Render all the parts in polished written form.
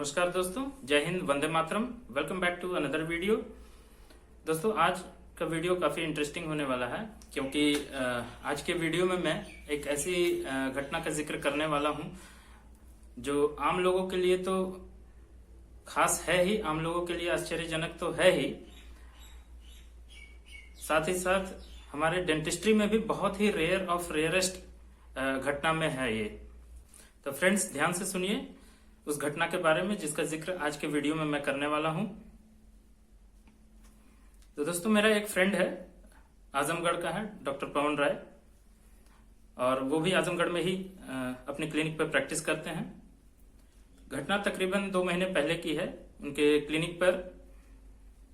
नमस्कार दोस्तों, जय हिंद, वंदे मातरम। Welcome back to another video. दोस्तों, आज का वीडियो काफी इंटरेस्टिंग होने वाला है क्योंकि आज के वीडियो में मैं एक ऐसी घटना का जिक्र करने वाला हूं जो आम लोगों के लिए तो खास है ही, आम लोगों के लिए आश्चर्यजनक तो है ही, साथ ही साथ हमारे डेंटिस्ट्री में भी बहुत ही रेयर ऑफ रेयरेस्ट घटना में है ये। तो फ्रेंड्स, ध्यान से सुनिए उस घटना के बारे में जिसका जिक्र आज के वीडियो में मैं करने वाला हूं। तो दोस्तों, मेरा एक फ्रेंड है, आजमगढ़ का है, डॉक्टर पवन राय, और वो भी आजमगढ़ में ही अपनी क्लिनिक पर प्रैक्टिस करते हैं। घटना तकरीबन 2 महीने पहले की है। उनके क्लिनिक पर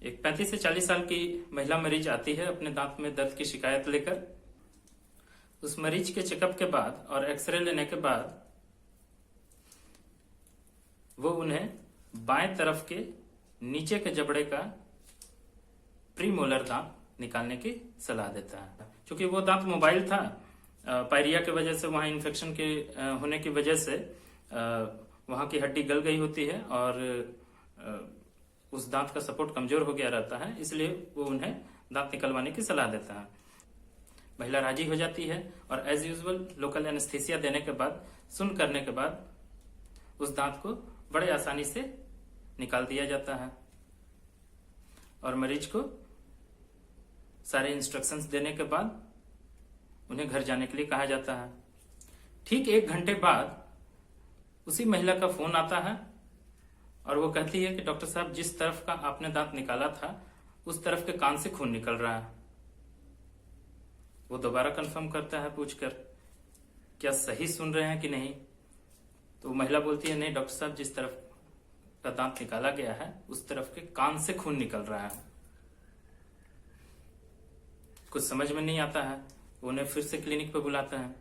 एक 35 से 40 साल की महिला मरीज आती है अपने दांत में दर्द की शिकायत लेकर। उस मरीज के चेकअप के बाद और एक्सरे लेने के बाद वो उन्हें बाएं तरफ के नीचे के जबड़े का प्रीमोलर दांत निकालने की सलाह देता है। क्योंकि वो दांत मोबाइल था, पायरिया की वजह से, वहां इन्फेक्शन के होने की वजह से वहां की हड्डी गल गई होती है और उस दांत का सपोर्ट कमजोर हो गया रहता है, इसलिए वो उन्हें दांत निकलवाने की सलाह देता है। महिला राजी हो जाती है और एज यूजुअल लोकल एनेस्थीसिया देने के बाद, सुन करने के बाद, उस दांत को बड़े आसानी से निकाल दिया जाता है और मरीज को सारे इंस्ट्रक्शंस देने के बाद उन्हें घर जाने के लिए कहा जाता है। ठीक 1 घंटे बाद उसी महिला का फोन आता है और वो कहती है कि डॉक्टर साहब, जिस तरफ का आपने दांत निकाला था उस तरफ के कान से खून निकल रहा है। वो दोबारा कंफर्म करता है पूछकर, क्या सही सुन रहे हैं कि नहीं? तो महिला बोलती है, नहीं डॉक्टर साहब, जिस तरफ का दांत निकाला गया है उस तरफ के कान से खून निकल रहा है। कुछ समझ में नहीं आता है। उन्हें फिर से क्लिनिक पर बुलाता है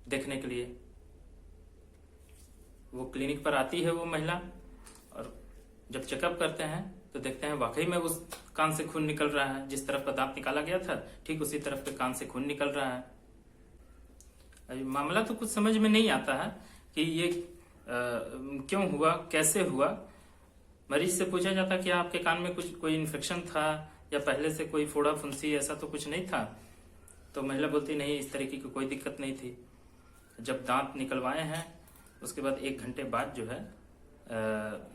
देखने के लिए। वो क्लिनिक पर आती है वो महिला, और जब चेकअप करते हैं तो देखते हैं वाकई में उस कान से खून निकल रहा है। जिस तरफ का दांत निकाला गया था ठीक उसी तरफ के कान से खून निकल रहा है। अभी मामला तो कुछ समझ में नहीं आता है कि ये क्यों हुआ, कैसे हुआ। मरीज से पूछा जाता कि आपके कान में कुछ कोई इन्फेक्शन था या पहले से कोई फोड़ा फुंसी ऐसा तो कुछ नहीं था। तो महिला बोलती, नहीं, इस तरीके की कोई दिक्कत नहीं थी। जब दांत निकलवाए हैं उसके बाद 1 घंटे बाद जो है,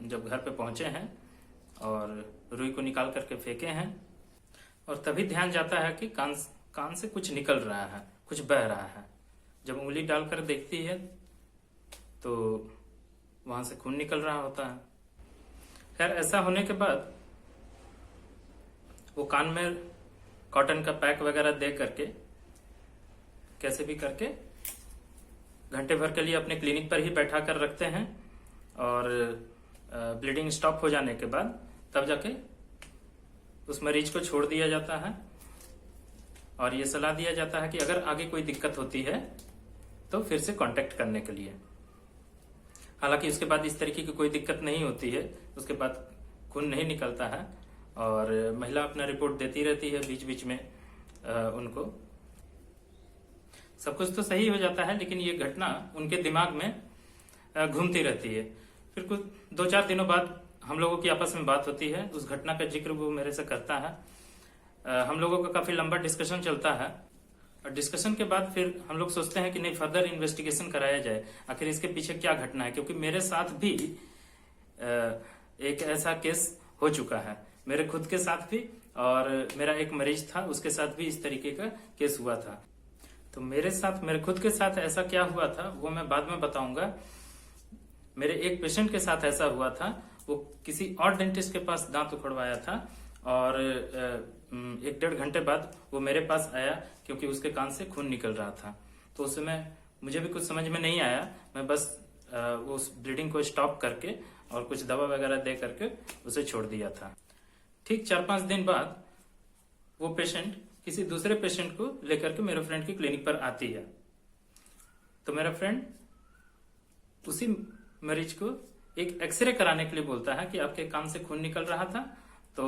जब घर पे पहुंचे हैं और रुई को निकाल करके फेंके हैं और तभी ध्यान जाता है कि कान से कुछ निकल रहा है, कुछ बह रहा है। जब उंगली डालकर देखती है तो वहां से खून निकल रहा होता है। खैर, ऐसा होने के बाद वो कान में कॉटन का पैक वगैरह दे करके कैसे भी करके घंटे भर के लिए अपने क्लिनिक पर ही बैठा कर रखते हैं और ब्लीडिंग स्टॉप हो जाने के बाद तब जाके उस मरीज को छोड़ दिया जाता है और ये सलाह दिया जाता है कि अगर आगे कोई दिक्कत होती है तो फिर से कांटेक्ट करने के लिए। हालांकि उसके बाद इस तरीके की कोई दिक्कत नहीं होती है, उसके बाद खून नहीं निकलता है और महिला अपना रिपोर्ट देती रहती है बीच बीच में। उनको सब कुछ तो सही हो जाता है, लेकिन ये घटना उनके दिमाग में घूमती रहती है। फिर कुछ 2-4 दिनों बाद हम लोगों की आपस में बात होती है। उस घटना का जिक्र वो मेरे से करता है। हम लोगों का काफी लंबा डिस्कशन चलता है और डिस्कशन के बाद फिर हम लोग सोचते हैं कि नहीं, फर्दर इन्वेस्टिगेशन कराया जाए, आखिर इसके पीछे क्या घटना है। क्योंकि मेरे साथ भी एक ऐसा केस हो चुका है, मेरे खुद के साथ भी, और मेरा एक मरीज था उसके साथ भी इस तरीके का केस हुआ था। तो मेरे खुद के साथ ऐसा क्या हुआ था वो मैं बाद में बताऊंगा। मेरे एक पेशेंट के साथ ऐसा हुआ था, वो किसी और डेंटिस्ट के पास दांत उखड़वाया था और 1-1.5 घंटे बाद वो मेरे पास आया क्योंकि उसके कान से खून निकल रहा था। तो उस समय मुझे भी कुछ समझ में नहीं आया, मैं बस उस ब्लीडिंग को स्टॉप करके और कुछ दवा वगैरह दे करके उसे छोड़ दिया था। ठीक 4-5 दिन बाद वो पेशेंट किसी दूसरे पेशेंट को लेकर के मेरे फ्रेंड की क्लिनिक पर आती है। तो मेरा फ्रेंड उसी मरीज को एक एक्सरे कराने के लिए बोलता है कि आपके कान से खून निकल रहा था, तो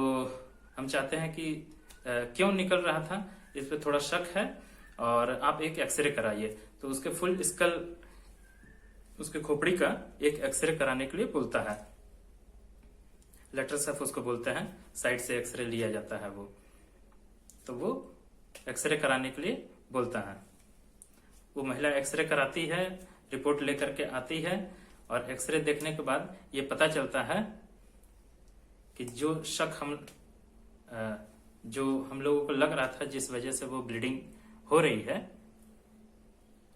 हम चाहते हैं कि क्यों निकल रहा था, इस पे थोड़ा शक है और आप एक एक्सरे कराइए। तो उसके फुल स्कल, उसके खोपड़ी का एक एक्सरे कराने के लिए बोलता है। लेटरसेफ उसको बोलते हैं, साइड से एक्सरे लिया जाता है वो, तो वो एक्सरे कराने के लिए बोलता है। वो महिला एक्सरे कराती है, रिपोर्ट लेकर के आती है, और एक्सरे देखने के बाद ये पता चलता है कि जो हम लोगों को लग रहा था जिस वजह से वो ब्लीडिंग हो रही है,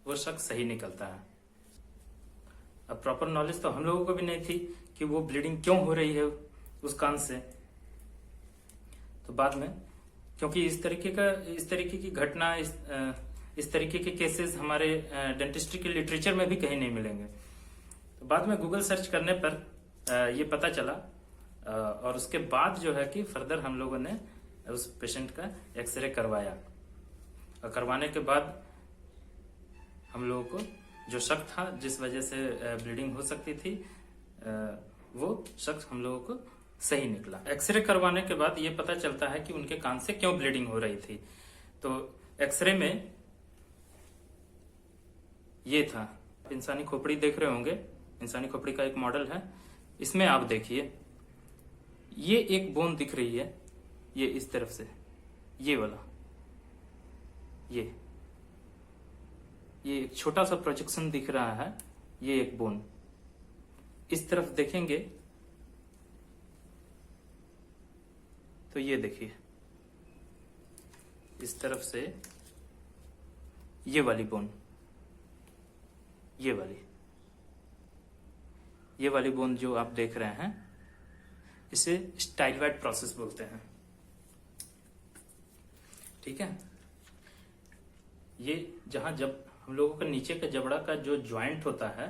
वो शक सही निकलता है। अब प्रॉपर नॉलेज तो हम लोगों को भी नहीं थी कि वो ब्लीडिंग क्यों हो रही है उस कान से। तो बाद में, क्योंकि इस तरीके की घटना, इस तरीके के केसेस हमारे डेंटिस्ट्री के लिटरेचर में भी कहीं नहीं मिलेंगे। तो बाद में गूगल सर्च करने पर ये पता चला, और उसके बाद जो है कि फर्दर हम लोगों ने उस पेशेंट का एक्सरे करवाया, और करवाने के बाद हम लोगों को जो शक था जिस वजह से ब्लीडिंग हो सकती थी, वो शक हम लोगों को सही निकला। एक्सरे करवाने के बाद ये पता चलता है कि उनके कान से क्यों ब्लीडिंग हो रही थी। तो एक्सरे में ये था, इंसानी खोपड़ी देख रहे होंगे, इंसानी खोपड़ी का एक मॉडल है। इसमें आप देखिए, ये एक बोन दिख रही है, ये इस तरफ से, ये वाला, ये एक छोटा सा प्रोजेक्शन दिख रहा है, ये एक बोन। इस तरफ देखेंगे तो ये देखिए, इस तरफ से ये वाली बोन, ये वाली बोन जो आप देख रहे हैं, इसे स्टाइलवाइड प्रोसेस बोलते हैं। ठीक है, ये जहां जब हम लोगों का नीचे का जबड़ा का जो ज्वाइंट होता है,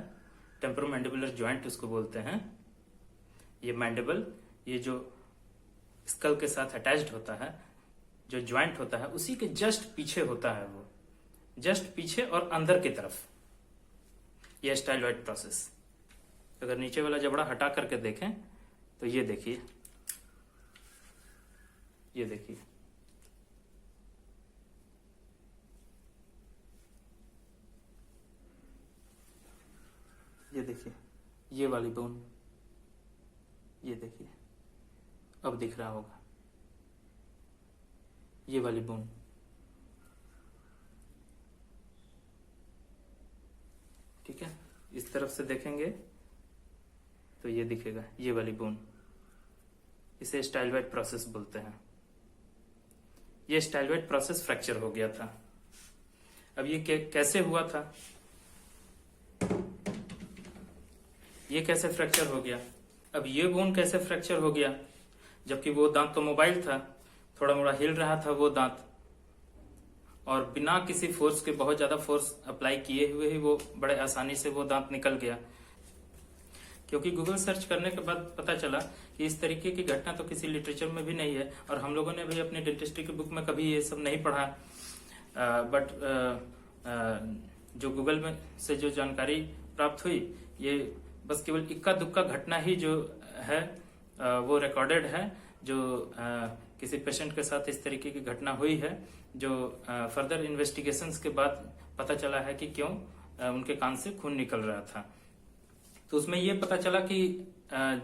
टेम्पोरोमैंडिबुलर ज्वाइंट उसको बोलते हैं, ये मैंडिबल, ये जो स्कल के साथ अटैच्ड होता है, जो ज्वाइंट होता है, उसी के जस्ट पीछे होता है, वो जस्ट पीछे और अंदर की तरफ, ये स्टाइलवाइड प्रोसेस। अगर नीचे वाला जबड़ा हटा करके देखें तो ये देखिए, ये देखिए, ये देखिए, ये वाली बोन, ये देखिए, अब दिख रहा होगा, ये वाली बोन, ठीक है। इस तरफ से देखेंगे तो ये दिखेगा, ये वाली बोन, इसे स्टाइलवाइड प्रोसेस बोलते हैं। ये स्टाइलवाइड प्रोसेस फ्रैक्चर हो गया था। अब ये कैसे हुआ था, ये कैसे फ्रैक्चर हो गया, अब ये बोन कैसे फ्रैक्चर हो गया, जबकि वो दांत तो मोबाइल था, थोड़ा मोड़ा हिल रहा था वो दांत, और बिना किसी फोर्स के, बहुत ज्यादा फोर्स अप्लाई किए हुए ही वो बड़े आसानी से वो दांत निकल गया। क्योंकि गूगल सर्च करने के बाद पता चला कि इस तरीके की घटना तो किसी लिटरेचर में भी नहीं है, और हम लोगों ने भी अपनी डेंटिस्ट्री की बुक में कभी ये सब नहीं पढ़ा। बट जो गूगल में से जो जानकारी प्राप्त हुई, ये बस केवल इक्का दुक्का घटना ही जो है वो रिकॉर्डेड है, जो किसी पेशेंट के साथ इस तरीके की घटना हुई है, जो फर्दर इन्वेस्टिगेशंस के बाद पता चला है कि क्यों उनके कान से खून निकल रहा था। तो उसमें ये पता चला कि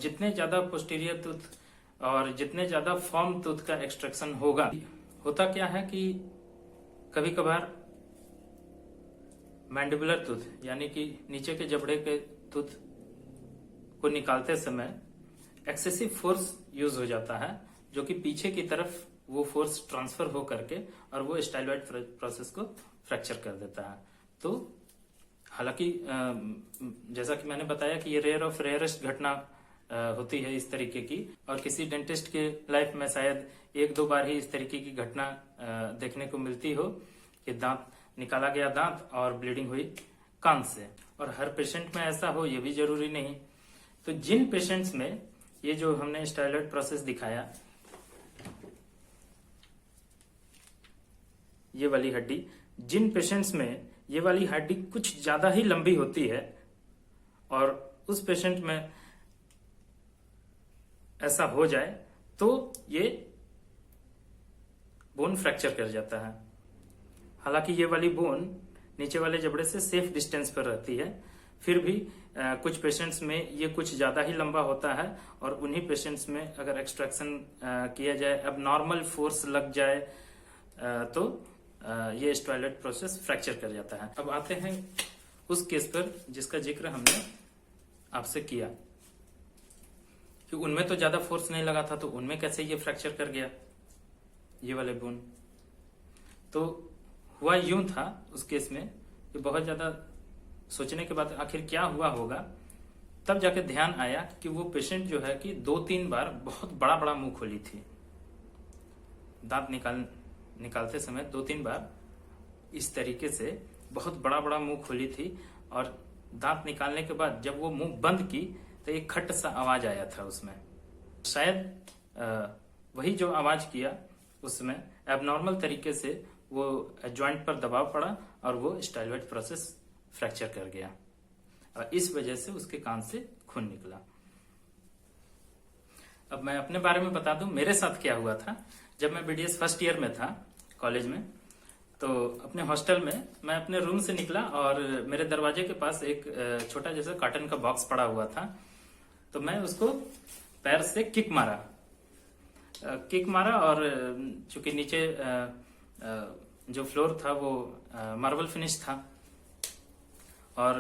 जितने ज्यादा पोस्टीरियर टूथ और जितने ज्यादा फॉर्म टूथ का एक्सट्रैक्शन होगा, होता क्या है कि कभी कभार मैंडिबुलर टूथ यानी कि नीचे के जबड़े के टूथ को निकालते समय एक्सेसिव फोर्स यूज हो जाता है, जो कि पीछे की तरफ वो फोर्स ट्रांसफर हो करके और वो स्टाइलवाइड प्रोसेस को फ्रैक्चर कर देता है। तो हालांकि जैसा कि मैंने बताया कि ये रेयर ऑफ रेयरेस्ट घटना होती है इस तरीके की, और किसी डेंटिस्ट के लाइफ में शायद एक दो बार ही इस तरीके की घटना देखने को मिलती हो कि दांत निकाला गया दांत और ब्लीडिंग हुई कान से, और हर पेशेंट में ऐसा हो ये भी जरूरी नहीं। तो जिन पेशेंट्स में ये जो हमने स्टाइलवाइड प्रोसेस दिखाया, ये वाली हड्डी, जिन पेशेंट्स में ये वाली हड्डी कुछ ज्यादा ही लंबी होती है और उस पेशेंट में ऐसा हो जाए तो ये बोन फ्रैक्चर कर जाता है। हालांकि ये वाली बोन नीचे वाले जबड़े से सेफ डिस्टेंस पर रहती है, फिर भी कुछ पेशेंट्स में ये कुछ ज्यादा ही लंबा होता है और उन्हीं पेशेंट्स में अगर एक्सट्रैक्शन किया जाए, अब नॉर्मल फोर्स लग जाए तो ये स्टॉयलेट प्रोसेस फ्रैक्चर कर जाता है। अब आते हैं उस केस पर जिसका जिक्र हमने आपसे किया कि उनमें तो ज्यादा फोर्स नहीं लगा था, तो उनमें कैसे ये फ्रैक्चर कर गया, ये वाले बोन। तो हुआ यूं था उस केस में कि बहुत ज्यादा सोचने के बाद आखिर क्या हुआ होगा, तब जाके ध्यान आया कि वो पेशेंट जो है कि 2-3 बार बहुत बड़ा बड़ा मुंह खोली थी। दांत निकालते समय 2-3 बार इस तरीके से बहुत बड़ा बड़ा मुंह खोली थी और दांत निकालने के बाद जब वो मुंह बंद की तो एक खट सा आवाज आया था उसमें। शायद वही जो आवाज किया उसमें एबनॉर्मल तरीके से वो जॉइंट पर दबाव पड़ा और वो स्टाइलवेट प्रोसेस फ्रैक्चर कर गया और इस वजह से उसके कान से खून निकला। अब मैं अपने बारे में बता दूं मेरे साथ क्या हुआ था। जब मैं बीडीएस फर्स्ट ईयर में था कॉलेज में, तो अपने हॉस्टल में मैं अपने रूम से निकला और मेरे दरवाजे के पास एक छोटा जैसा कॉटन का बॉक्स पड़ा हुआ था, तो मैं उसको पैर से किक मारा और चूंकि नीचे जो फ्लोर था वो मार्बल फिनिश था और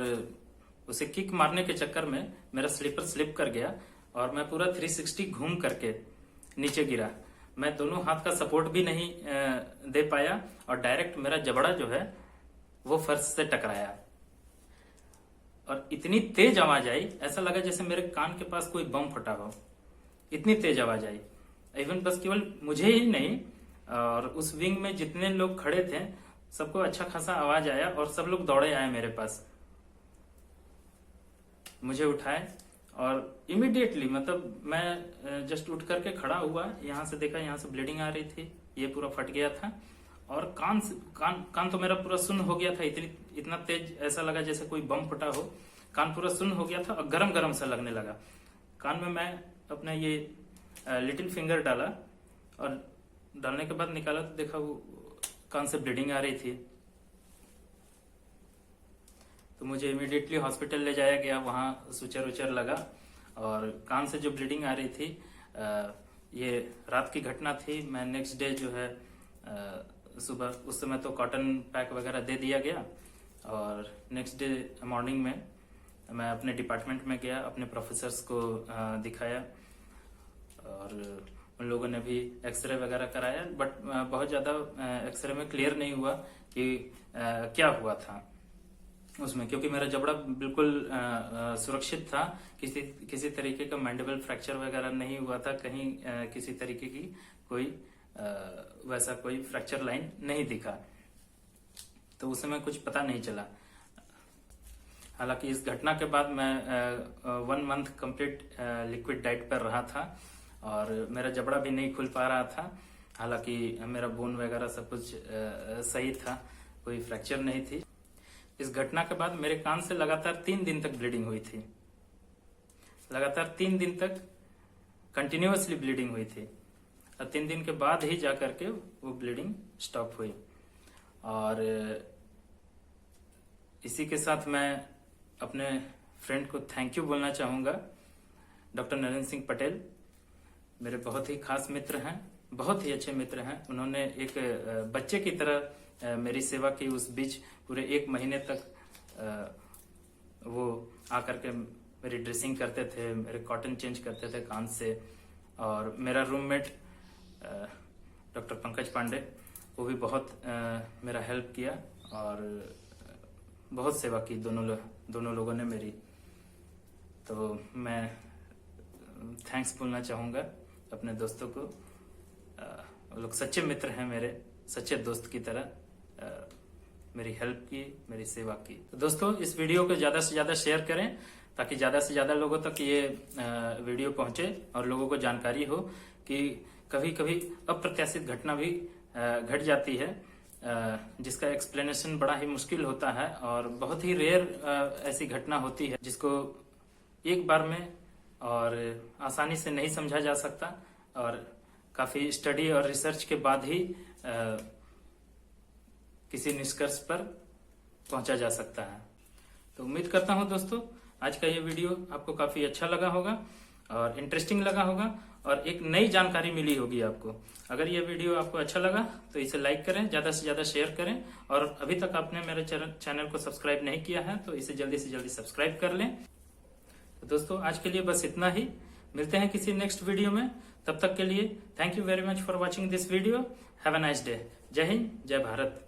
उसे किक मारने के चक्कर में मेरा स्लीपर स्लिप कर गया और मैं पूरा 360 घूम करके नीचे गिरा। मैं दोनों हाथ का सपोर्ट भी नहीं दे पाया और डायरेक्ट मेरा जबड़ा जो है वो फर्श से टकराया और इतनी तेज आवाज आई, ऐसा लगा जैसे मेरे कान के पास कोई बम फटा हो, इतनी तेज आवाज आई। इवन बस केवल मुझे ही नहीं और उस विंग में जितने लोग खड़े थे सबको अच्छा खासा आवाज आया और सब लोग दौड़े आए मेरे पास, मुझे उठाए और इमीडिएटली मतलब मैं जस्ट उठ करके खड़ा हुआ, यहाँ से देखा यहाँ से ब्लीडिंग आ रही थी, ये पूरा फट गया था और कान तो मेरा पूरा सुन्न हो गया था। इतना तेज ऐसा लगा जैसे कोई बम फटा हो, कान पूरा सुन्न हो गया था और गरम गरम सा लगने लगा। कान में मैं अपना ये लिटिल फिंगर डाला और डालने के बाद निकाला तो देखा वो कान से ब्लीडिंग आ रही थी। तो मुझे इमीडिएटली हॉस्पिटल ले जाया गया, वहाँ सुचर उचर लगा और कान से जो ब्लीडिंग आ रही थी ये रात की घटना थी। मैं नेक्स्ट डे जो है सुबह, उस समय तो कॉटन पैक वगैरह दे दिया गया और नेक्स्ट डे मॉर्निंग में मैं अपने डिपार्टमेंट में गया, अपने प्रोफेसर्स को दिखाया और उन लोगों ने भी एक्सरे वगैरह कराया, बट बहुत ज्यादा एक्सरे में क्लियर नहीं हुआ कि क्या हुआ था उसमें, क्योंकि मेरा जबड़ा बिल्कुल सुरक्षित था, किसी तरीके का मैंडिबल फ्रैक्चर वगैरह नहीं हुआ था, कहीं किसी तरीके की कोई वैसा कोई फ्रैक्चर लाइन नहीं दिखा, तो उस समय कुछ पता नहीं चला। हालांकि इस घटना के बाद मैं 1 मंथ कंप्लीट लिक्विड डाइट पर रहा था और मेरा जबड़ा भी नहीं खुल पा रहा था। हालांकि मेरा बोन वगैरह सब कुछ सही था, कोई फ्रैक्चर नहीं थी। इस घटना के बाद मेरे कान से लगातार 3 दिन तक ब्लीडिंग हुई थी, लगातार 3 दिन तक कंटिन्यूअसली ब्लीडिंग हुई थी और 3 दिन के बाद ही जाकर के वो ब्लीडिंग स्टॉप हुई। और इसी के साथ मैं अपने फ्रेंड को थैंक यू बोलना चाहूंगा। डॉक्टर नरेंद्र सिंह पटेल मेरे बहुत ही खास मित्र हैं, बहुत ही अच्छे मित्र हैं। उन्होंने एक बच्चे की तरह मेरी सेवा की। उस बीच पूरे 1 महीने तक वो आकर के मेरी ड्रेसिंग करते थे, मेरे कॉटन चेंज करते थे कान से। और मेरा रूममेट डॉक्टर पंकज पांडे, वो भी बहुत मेरा हेल्प किया और बहुत सेवा की दोनों लोगों ने मेरी। तो मैं थैंक्स बोलना चाहूंगा अपने दोस्तों को। वो लोग सच्चे मित्र हैं मेरे, सच्चे दोस्त की तरह मेरी हेल्प की, मेरी सेवा की। तो दोस्तों, इस वीडियो को ज्यादा से ज्यादा शेयर करें ताकि ज्यादा से ज्यादा लोगों तक ये वीडियो पहुंचे और लोगों को जानकारी हो कि कभी कभी अप्रत्याशित घटना भी घट जाती है, जिसका एक्सप्लेनेशन बड़ा ही मुश्किल होता है और बहुत ही रेयर ऐसी घटना होती है जिसको एक बार में और आसानी से नहीं समझा जा सकता और काफी स्टडी और रिसर्च के बाद ही किसी निष्कर्ष पर पहुंचा जा सकता है। तो उम्मीद करता हूं दोस्तों आज का ये वीडियो आपको काफी अच्छा लगा होगा और इंटरेस्टिंग लगा होगा और एक नई जानकारी मिली होगी आपको। अगर ये वीडियो आपको अच्छा लगा तो इसे लाइक करें, ज्यादा से ज्यादा शेयर करें और अभी तक आपने मेरे चैनल को सब्सक्राइब नहीं किया है तो इसे जल्दी से जल्दी सब्सक्राइब कर लें। तो दोस्तों आज के लिए बस इतना ही, मिलते हैं किसी नेक्स्ट वीडियो में। तब तक के लिए thank you very much for watching this video. Have a nice day. जय हिंद, जय भारत।